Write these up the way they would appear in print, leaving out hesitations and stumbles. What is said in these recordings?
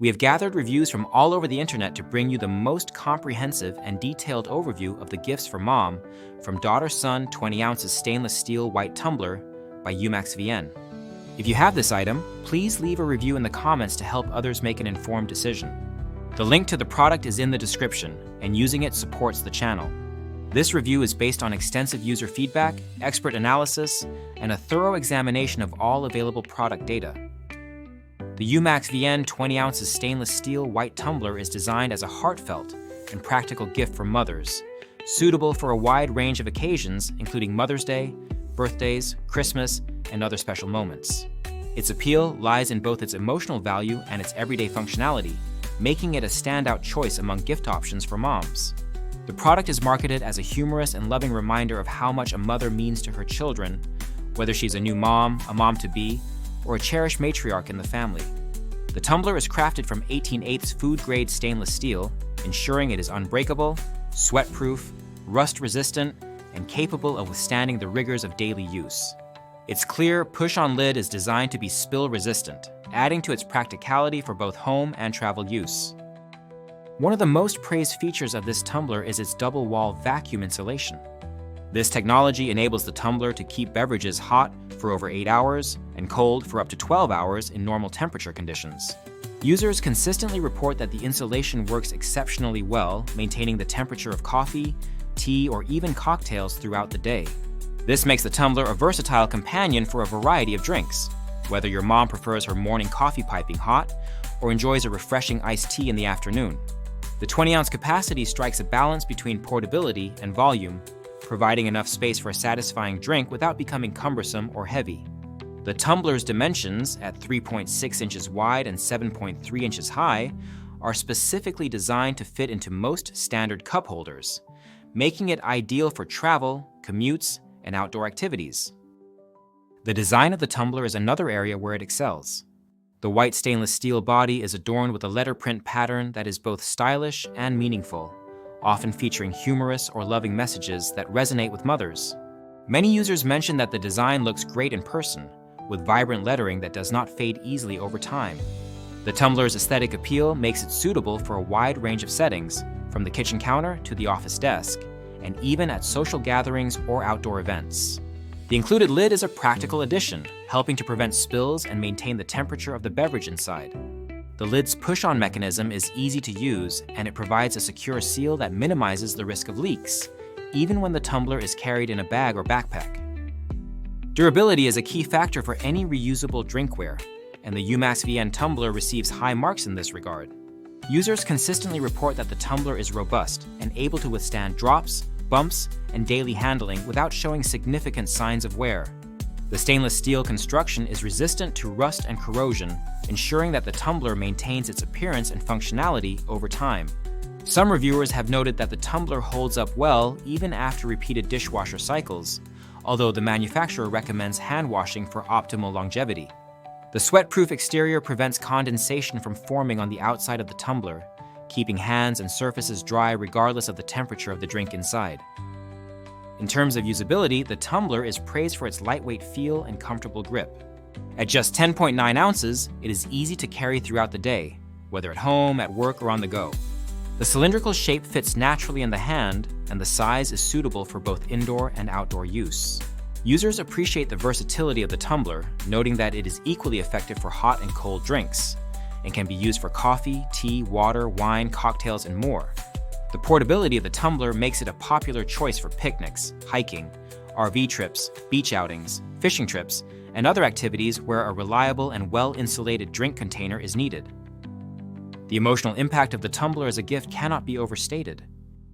We have gathered reviews from all over the internet to bring you the most comprehensive and detailed overview of the gifts for mom from daughter-son 20 ounces stainless steel white tumbler by UMaxVN. If you have this item, please leave a review in the comments to help others make an informed decision. The link to the product is in the description, and using it supports the channel. This review is based on extensive user feedback, expert analysis, and a thorough examination of all available product data. The UMaxVN 20 ounces stainless steel white tumbler is designed as a heartfelt and practical gift for mothers, suitable for a wide range of occasions including Mother's Day, birthdays, Christmas, and other special moments. Its appeal lies in both its emotional value and its everyday functionality, making it a standout choice among gift options for moms. The product is marketed as a humorous and loving reminder of how much a mother means to her children, whether she's a new mom, a mom-to-be, or a cherished matriarch in the family. The tumbler is crafted from 18/8 food-grade stainless steel, ensuring it is unbreakable, sweat-proof, rust-resistant, and capable of withstanding the rigors of daily use. Its clear, push-on lid is designed to be spill-resistant, adding to its practicality for both home and travel use. One of the most praised features of this tumbler is its double-wall vacuum insulation. This technology enables the tumbler to keep beverages hot for over 8 hours and cold for up to 12 hours in normal temperature conditions. Users consistently report that the insulation works exceptionally well, maintaining the temperature of coffee, tea, or even cocktails throughout the day. This makes the tumbler a versatile companion for a variety of drinks, whether your mom prefers her morning coffee piping hot or enjoys a refreshing iced tea in the afternoon. The 20-ounce capacity strikes a balance between portability and volume, providing enough space for a satisfying drink without becoming cumbersome or heavy. The tumbler's dimensions, at 3.6 inches wide and 7.3 inches high, are specifically designed to fit into most standard cup holders, making it ideal for travel, commutes, and outdoor activities. The design of the tumbler is another area where it excels. The white stainless steel body is adorned with a letter print pattern that is both stylish and meaningful, often featuring humorous or loving messages that resonate with mothers. Many users mention that the design looks great in person, with vibrant lettering that does not fade easily over time. The tumbler's aesthetic appeal makes it suitable for a wide range of settings, from the kitchen counter to the office desk, and even at social gatherings or outdoor events. The included lid is a practical addition, helping to prevent spills and maintain the temperature of the beverage inside. The lid's push-on mechanism is easy to use, and it provides a secure seal that minimizes the risk of leaks, even when the tumbler is carried in a bag or backpack. Durability is a key factor for any reusable drinkware, and the UMaxVN tumbler receives high marks in this regard. Users consistently report that the tumbler is robust and able to withstand drops, bumps, and daily handling without showing significant signs of wear. The stainless steel construction is resistant to rust and corrosion, ensuring that the tumbler maintains its appearance and functionality over time. Some reviewers have noted that the tumbler holds up well even after repeated dishwasher cycles, although the manufacturer recommends hand washing for optimal longevity. The sweat-proof exterior prevents condensation from forming on the outside of the tumbler, keeping hands and surfaces dry regardless of the temperature of the drink inside. In terms of usability, the tumbler is praised for its lightweight feel and comfortable grip. At just 10.9 ounces, it is easy to carry throughout the day, whether at home, at work, or on the go. The cylindrical shape fits naturally in the hand, and the size is suitable for both indoor and outdoor use. Users appreciate the versatility of the tumbler, noting that it is equally effective for hot and cold drinks, and can be used for coffee, tea, water, wine, cocktails, and more. The portability of the tumbler makes it a popular choice for picnics, hiking, RV trips, beach outings, fishing trips, and other activities where a reliable and well-insulated drink container is needed. The emotional impact of the tumbler as a gift cannot be overstated.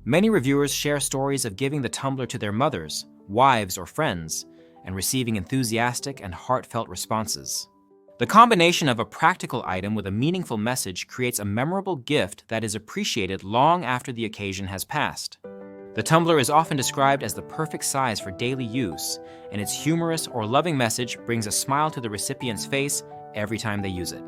Many reviewers share stories of giving the tumbler to their mothers, wives, or friends, and receiving enthusiastic and heartfelt responses. The combination of a practical item with a meaningful message creates a memorable gift that is appreciated long after the occasion has passed. The tumbler is often described as the perfect size for daily use, and its humorous or loving message brings a smile to the recipient's face every time they use it.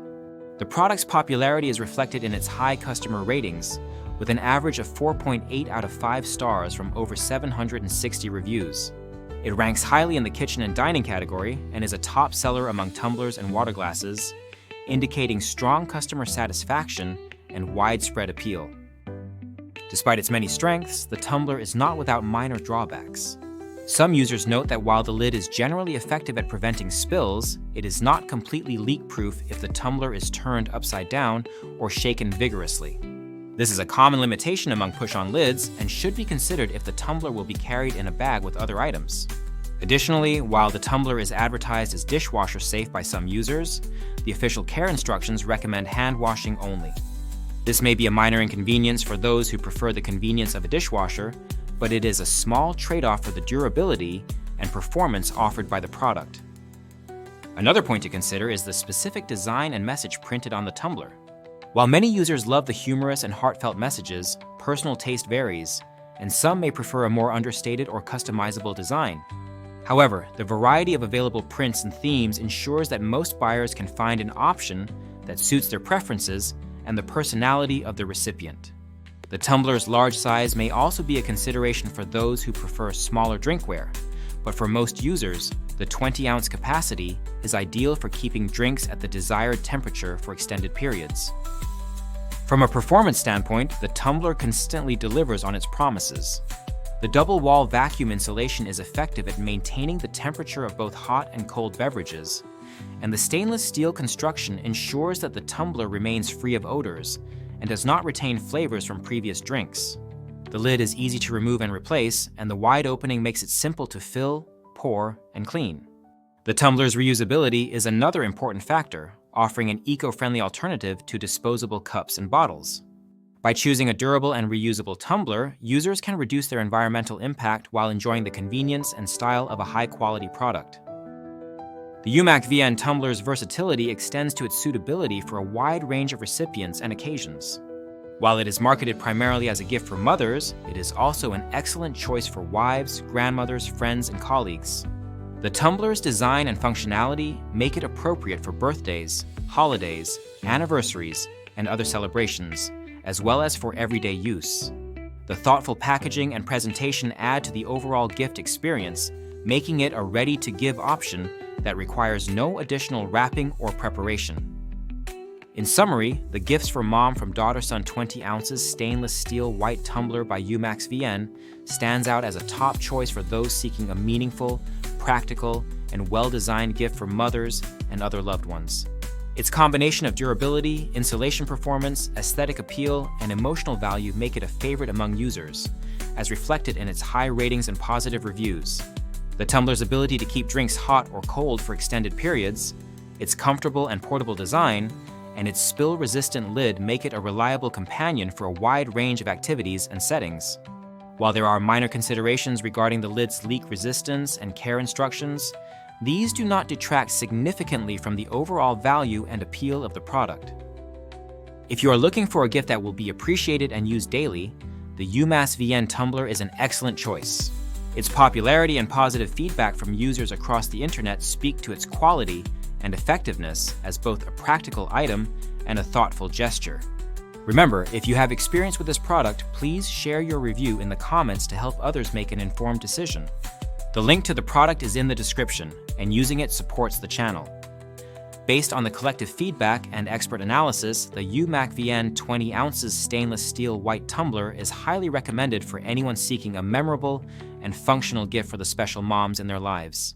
The product's popularity is reflected in its high customer ratings, with an average of 4.8 out of 5 stars from over 760 reviews. It ranks highly in the kitchen and dining category and is a top seller among tumblers and water glasses, indicating strong customer satisfaction and widespread appeal. Despite its many strengths, the tumbler is not without minor drawbacks. Some users note that while the lid is generally effective at preventing spills, it is not completely leak-proof if the tumbler is turned upside down or shaken vigorously. This is a common limitation among push-on lids and should be considered if the tumbler will be carried in a bag with other items. Additionally, while the tumbler is advertised as dishwasher safe by some users, the official care instructions recommend hand washing only. This may be a minor inconvenience for those who prefer the convenience of a dishwasher, but it is a small trade-off for the durability and performance offered by the product. Another point to consider is the specific design and message printed on the tumbler. While many users love the humorous and heartfelt messages, personal taste varies, and some may prefer a more understated or customizable design. However, the variety of available prints and themes ensures that most buyers can find an option that suits their preferences and the personality of the recipient. The tumbler's large size may also be a consideration for those who prefer smaller drinkware, but for most users, the 20-ounce capacity is ideal for keeping drinks at the desired temperature for extended periods. From a performance standpoint, the tumbler consistently delivers on its promises. The double-wall vacuum insulation is effective at maintaining the temperature of both hot and cold beverages, and the stainless steel construction ensures that the tumbler remains free of odors and does not retain flavors from previous drinks. The lid is easy to remove and replace, and the wide opening makes it simple to fill, pour, and clean. The tumbler's reusability is another important factor, offering an eco-friendly alternative to disposable cups and bottles. By choosing a durable and reusable tumbler, users can reduce their environmental impact while enjoying the convenience and style of a high-quality product. The UMAC VN tumbler's versatility extends to its suitability for a wide range of recipients and occasions. While it is marketed primarily as a gift for mothers, it is also an excellent choice for wives, grandmothers, friends, and colleagues. The tumbler's design and functionality make it appropriate for birthdays, holidays, anniversaries, and other celebrations, as well as for everyday use. The thoughtful packaging and presentation add to the overall gift experience, making it a ready-to-give option that requires no additional wrapping or preparation. In summary, the Gifts for Mom from Daughter-Son 20 ounces stainless steel white tumbler by UMAX VN stands out as a top choice for those seeking a meaningful, practical, and well-designed gift for mothers and other loved ones. Its combination of durability, insulation performance, aesthetic appeal, and emotional value make it a favorite among users, as reflected in its high ratings and positive reviews. The tumbler's ability to keep drinks hot or cold for extended periods, its comfortable and portable design, and its spill-resistant lid make it a reliable companion for a wide range of activities and settings. While there are minor considerations regarding the lid's leak resistance and care instructions, these do not detract significantly from the overall value and appeal of the product. If you are looking for a gift that will be appreciated and used daily, the UMAS VN tumbler is an excellent choice. Its popularity and positive feedback from users across the internet speak to its quality and effectiveness as both a practical item and a thoughtful gesture. Remember, if you have experience with this product, please share your review in the comments to help others make an informed decision. The link to the product is in the description, and using it supports the channel. Based on the collective feedback and expert analysis, the UMAC VN 20 ounces stainless steel white tumbler is highly recommended for anyone seeking a memorable and functional gift for the special moms in their lives.